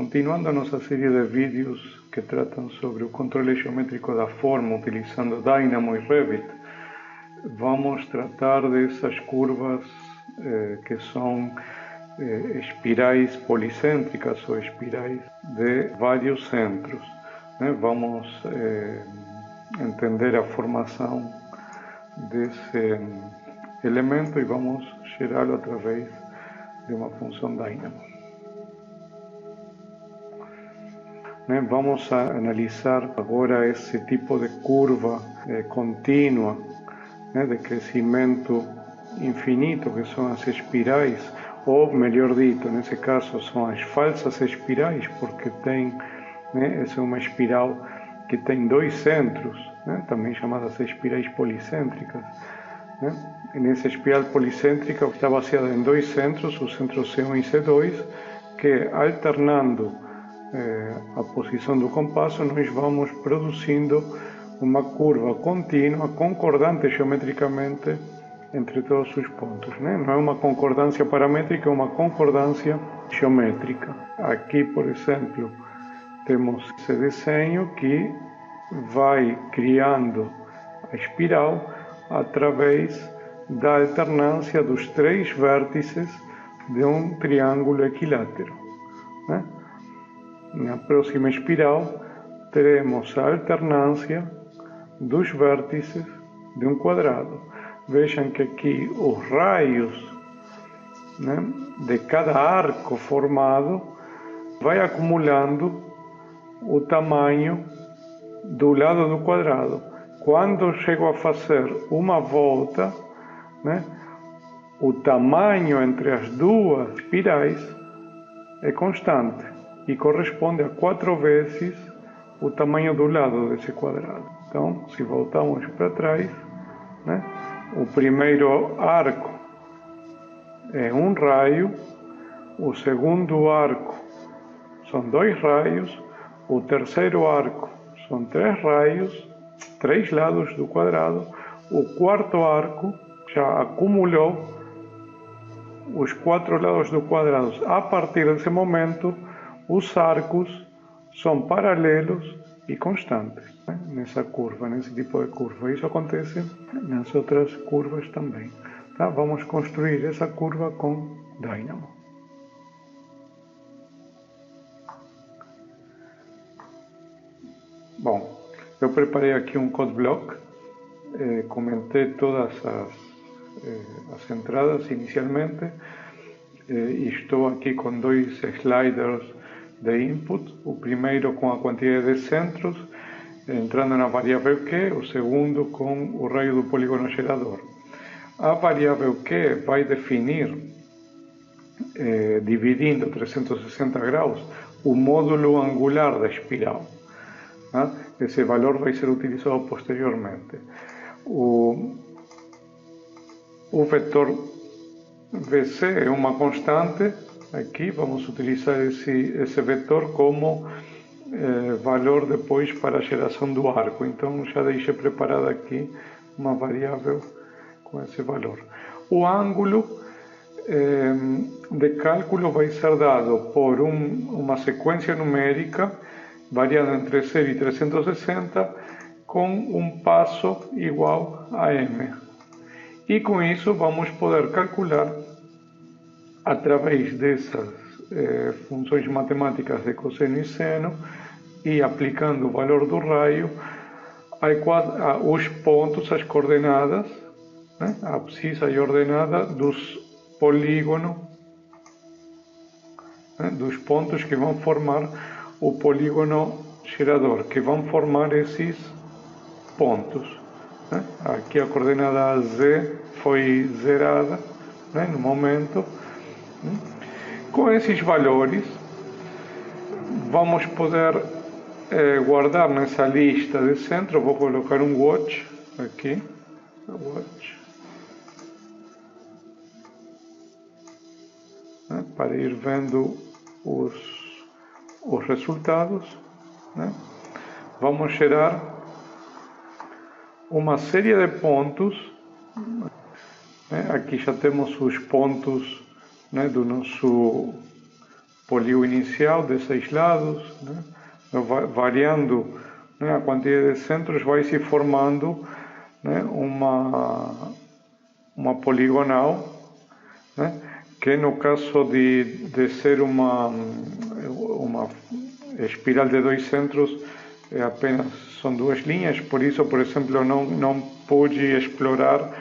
Continuando a nossa série de vídeos que tratam sobre o controle geométrico da forma utilizando Dynamo e Revit, vamos tratar dessas curvas que são espirais policêntricas ou espirais de vários centros. Vamos entender a formação desse elemento e vamos gerá-lo através de uma função Dynamo. Vamos analisar agora esse tipo de curva contínua, de crescimento infinito, que são as espirais, ou melhor dito, nesse caso são as falsas espirais, porque tem, essa é uma espiral que tem dois centros, também chamadas espirais policêntricas. E nessa espiral policêntrica está baseada em dois centros, o centro C1 e C2, que alternando a posição do compasso, nós vamos produzindo uma curva contínua, concordante geometricamente entre todos os pontos. Não é uma concordância paramétrica, é uma concordância geométrica. Aqui, por exemplo, temos esse desenho que vai criando a espiral através da alternância dos três vértices de um triângulo equilátero. Na próxima espiral, teremos a alternância dos vértices de um quadrado. Vejam que aqui os raios de cada arco formado vai acumulando o tamanho do lado do quadrado. Quando chego a fazer uma volta, o tamanho entre as duas espirais é constante e corresponde a 4 vezes o tamanho do lado desse quadrado. Então, se voltamos para trás, o primeiro arco é um raio, o segundo arco são 2 raios, o terceiro arco são 3 raios, 3 lados do quadrado, o quarto arco já acumulou os 4 lados do quadrado. A partir desse momento, os arcos são paralelos e constantes nessa curva, nesse tipo de curva. Isso acontece nas outras curvas também. Vamos construir essa curva com Dynamo. Bom, eu preparei aqui um code block, comentei todas as entradas inicialmente, e estou aqui com 2 sliders de input, o primeiro com a quantidade de centros, entrando na variável Q, o segundo com o raio do polígono gerador. A variável Q vai definir, dividindo 360 graus, o módulo angular da espiral. Esse valor vai ser utilizado posteriormente. O vetor VC é uma constante. Aqui vamos utilizar esse vetor como valor depois para a geração do arco. Então já deixei preparada aqui uma variável com esse valor. O ângulo de cálculo vai ser dado por uma sequência numérica variando entre 0 e 360 com um passo igual a m. E com isso vamos poder calcular, através dessas funções matemáticas de cosseno e seno, e aplicando o valor do raio, os pontos, as coordenadas, a abscissa e ordenada dos polígonos, dos pontos que vão formar o polígono gerador, que vão formar esses pontos. Aqui a coordenada Z foi zerada no momento. Com esses valores, vamos poder guardar nessa lista de centro. Vou colocar um watch aqui, para ir vendo os resultados. Vamos gerar uma série de pontos. Aqui já temos os pontos do nosso polígono inicial de 6 lados, né? Variando, né, a quantidade de centros, vai se formando, né, uma poligonal, né, que no caso de ser uma espiral de 2 centros, apenas são 2 linhas, por isso, por exemplo, não pude explorar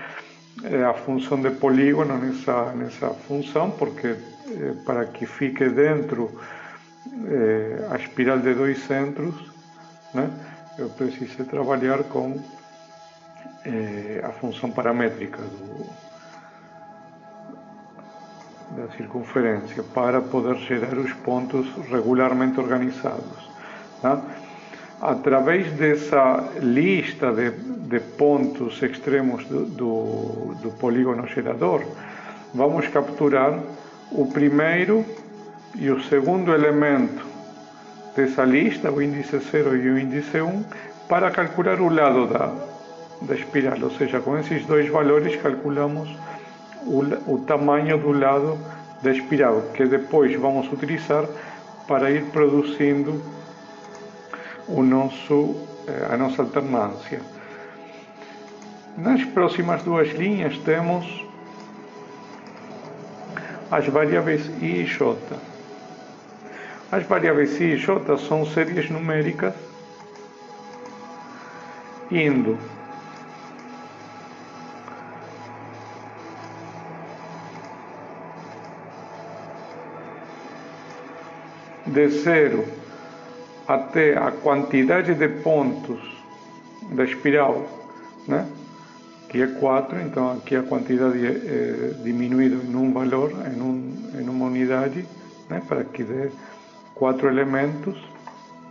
a função de polígono nessa função, porque para que fique dentro a espiral de 2 centros, né, eu preciso trabalhar com a função paramétrica da circunferência para poder gerar os pontos regularmente organizados, tá? Através dessa lista de pontos extremos do polígono gerador, vamos capturar o primeiro e o segundo elemento dessa lista, o índice 0 e o índice 1, para calcular o lado da espiral, ou seja, com esses dois valores calculamos o tamanho do lado da espiral, que depois vamos utilizar para ir produzindo a nossa alternância. Nas próximas duas linhas temos as variáveis I e J. As variáveis I e J são séries numéricas indo de 0 até a quantidade de pontos da espiral, né? Que é 4, então aqui a quantidade é diminuída em um valor, em uma unidade, né? Para que dê 4 elementos,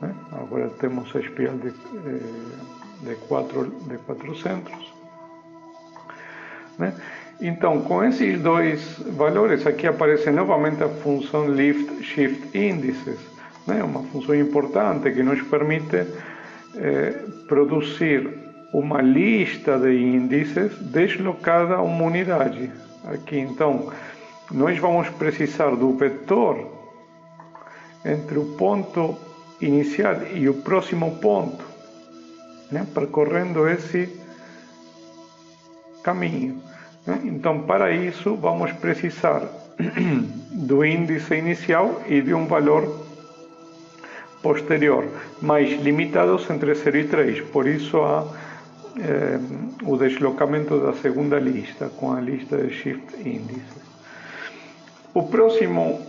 né? Agora temos a espiral de 4 centros, né? Então, com esses dois valores, aqui aparece novamente a função lift shift índices, né? Uma função importante que nos permite produzir uma lista de índices deslocada a uma unidade. Aqui, então, nós vamos precisar do vetor entre o ponto inicial e o próximo ponto, né? Percorrendo esse caminho. Então, para isso, vamos precisar do índice inicial e de um valor posterior, mais limitados entre 0 e 3. Por isso, há o deslocamento da segunda lista, com a lista de shift índices.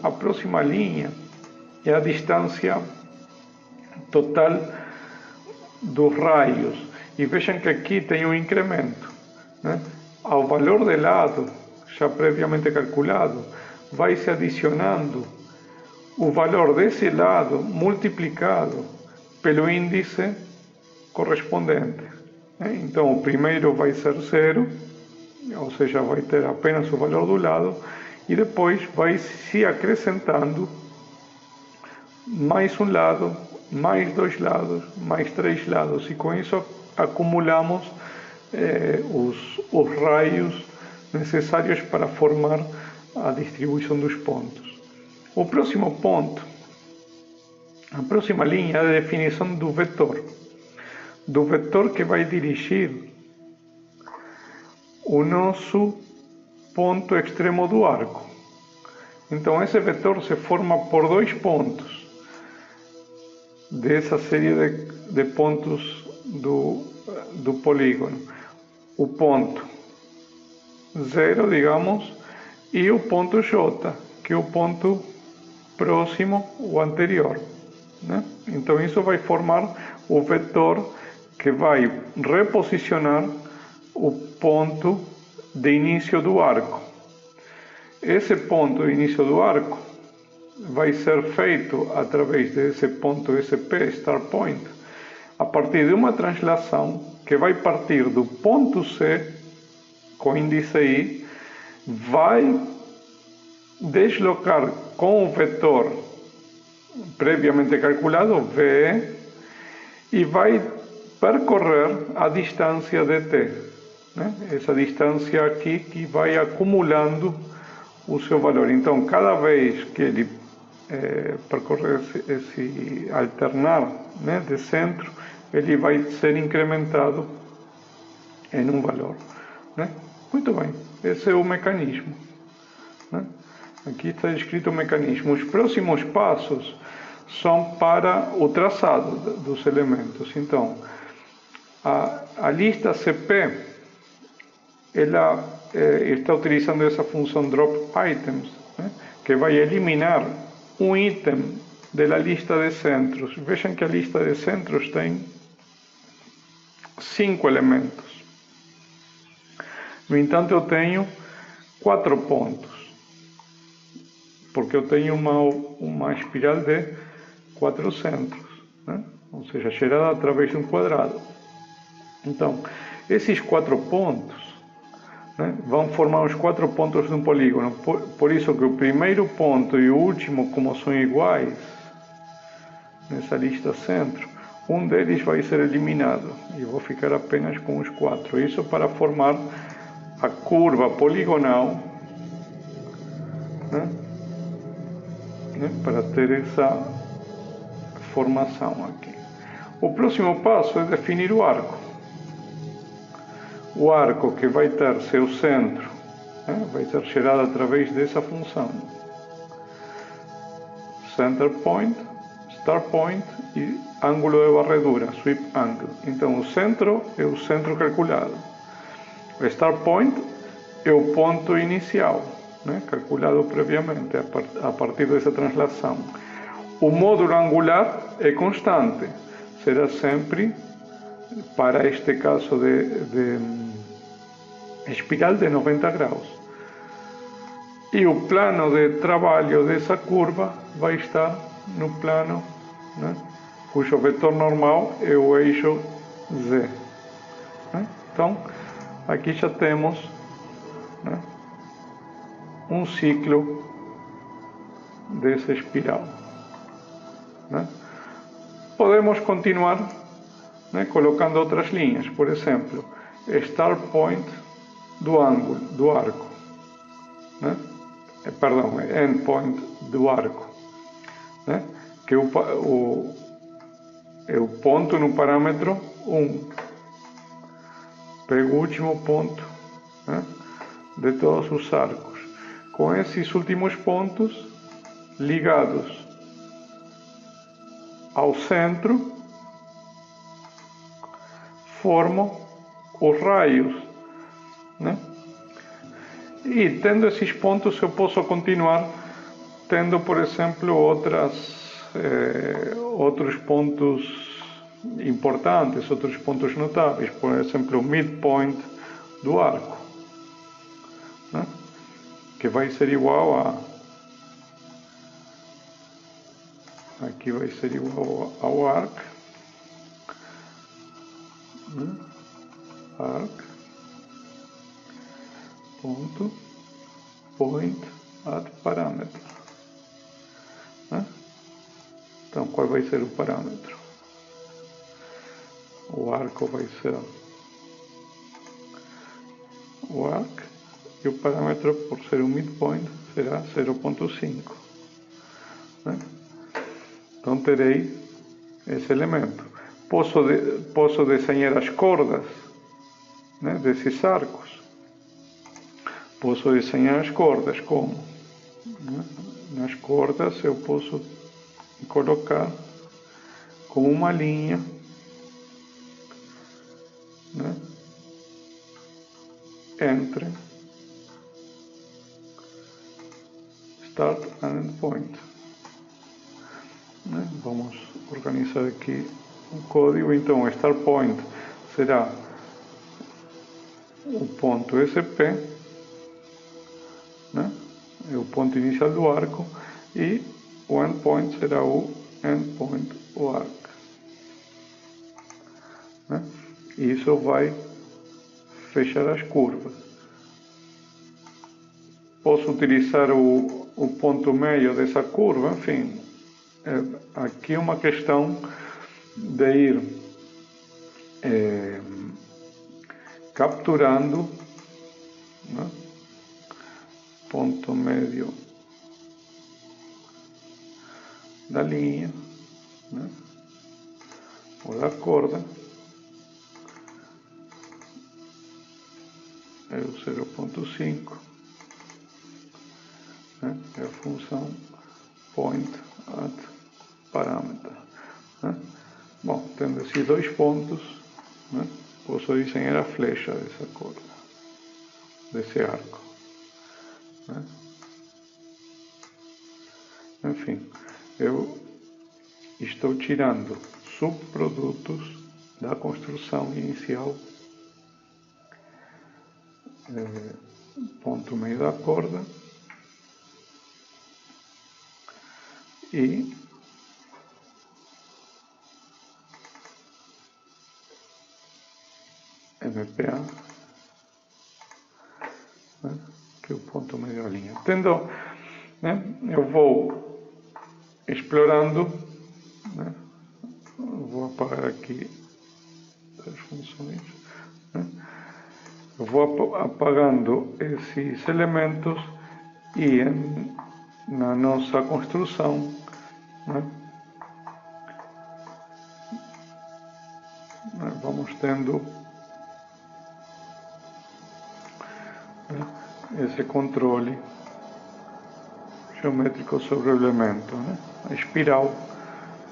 A próxima linha é a distância total dos raios. E vejam que aqui tem um incremento, né? Ao valor de lado, já previamente calculado, vai se adicionando o valor desse lado multiplicado pelo índice correspondente. Então, o primeiro vai ser 0, ou seja, vai ter apenas o valor do lado, e depois vai se acrescentando mais um lado, mais 2 lados, mais 3 lados, e com isso acumulamos os raios necessários para formar a distribuição dos pontos. O próximo ponto, a próxima linha é a definição do vetor que vai dirigir o nosso ponto extremo do arco. Então, esse vetor se forma por 2 pontos dessa série de pontos do polígono. O ponto 0, digamos, e o ponto J, que é o ponto próximo, o anterior, né? Então, isso vai formar o vetor que vai reposicionar o ponto de início do arco. Esse ponto de início do arco vai ser feito através desse ponto SP, Start Point, a partir de uma translação que vai partir do ponto C, com índice I, vai deslocar com o vetor previamente calculado, VE, e vai percorrer a distância dt, né? Essa distância aqui que vai acumulando o seu valor. Então, cada vez que ele percorrer esse alternar, né, de centro, ele vai ser incrementado em um valor, né? Muito bem, esse é o mecanismo, né? Aqui está escrito o mecanismo. Os próximos passos são para o traçado dos elementos. Então, a lista CP, ela está utilizando essa função drop items, né, que vai eliminar um item da lista de centros. Vejam que a lista de centros tem 5 elementos. No entanto, eu tenho 4 pontos, porque eu tenho uma espiral de 4 centros, né? Ou seja, gerada através de um quadrado. Então, esses 4 pontos, né, vão formar os 4 pontos de um polígono. Por isso que o primeiro ponto e o último, como são iguais, nessa lista centro, um deles vai ser eliminado e eu vou ficar apenas com os 4. Isso para formar a curva poligonal, né, para ter essa formação aqui. O próximo passo é definir o arco. O arco que vai ter seu centro, né, vai ser gerado através dessa função. Center point, start point e ângulo de varredura, sweep angle. Então o centro é o centro calculado. O start point é o ponto inicial, né, calculado previamente a partir dessa translação. O módulo angular é constante, será sempre, para este caso de espiral, de 90 graus. E o plano de trabalho dessa curva vai estar no plano, né, cujo vetor normal é o eixo Z. Né? Então, aqui já temos, né, um ciclo dessa espiral. Né? Podemos continuar, né, colocando outras linhas, por exemplo, start point do ângulo, do arco, né? Perdão, end point do arco, né? Que é o ponto no parâmetro 1. Pego o último ponto, né, de todos os arcos. Com esses últimos pontos ligados ao centro, formam os raios, né? E tendo esses pontos, eu posso continuar tendo, por exemplo, outros pontos importantes, outros pontos notáveis, por exemplo, o midpoint do arco, né, que vai ser igual aqui vai ser igual ao arc, né, arc ponto point at parâmetro, né? Então, qual vai ser o parâmetro? O arco vai ser o arc e o parâmetro, por ser um midpoint, será 0,5, né? Então terei esse elemento. Posso desenhar as cordas, né, desses arcos. Posso desenhar as cordas como? Né? Nas cordas eu posso colocar como uma linha, né, entre start and end point. Né? Vamos organizar aqui o código. Então, o start point será o ponto SP, né? É o ponto inicial do arco, e o endpoint será o endpoint, o arco, né? E isso vai fechar as curvas. Posso utilizar o ponto meio dessa curva, enfim, aqui é uma questão de ir capturando, né, ponto médio da linha, né? Ou da corda, é o 0.5, né? É a função point at parameter, né? Bom, tendo esses dois pontos, né, posso desenhar a flecha dessa corda, desse arco, né? Enfim, eu estou tirando subprodutos da construção inicial, ponto meio da corda e MPA, né, que é o ponto meio da linha. Tendo, né, eu vou explorando, né, vou apagar aqui as funções, né, eu vou apagando esses elementos e na nossa construção, né, vamos tendo, né, esse controle geométrico sobre o elemento, né, a espiral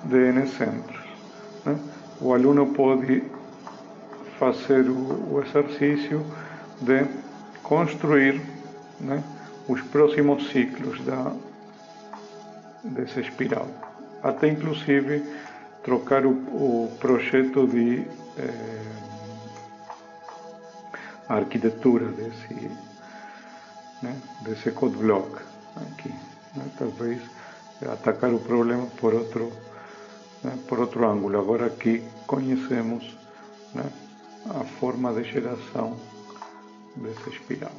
de N centros, né. O aluno pode fazer o exercício de construir, né, os próximos ciclos dessa espiral, até inclusive trocar o projeto de arquitetura desse code block aqui, né, talvez atacar o problema por outro ângulo. Agora aqui conhecemos, né, a forma de geração dessa espiral.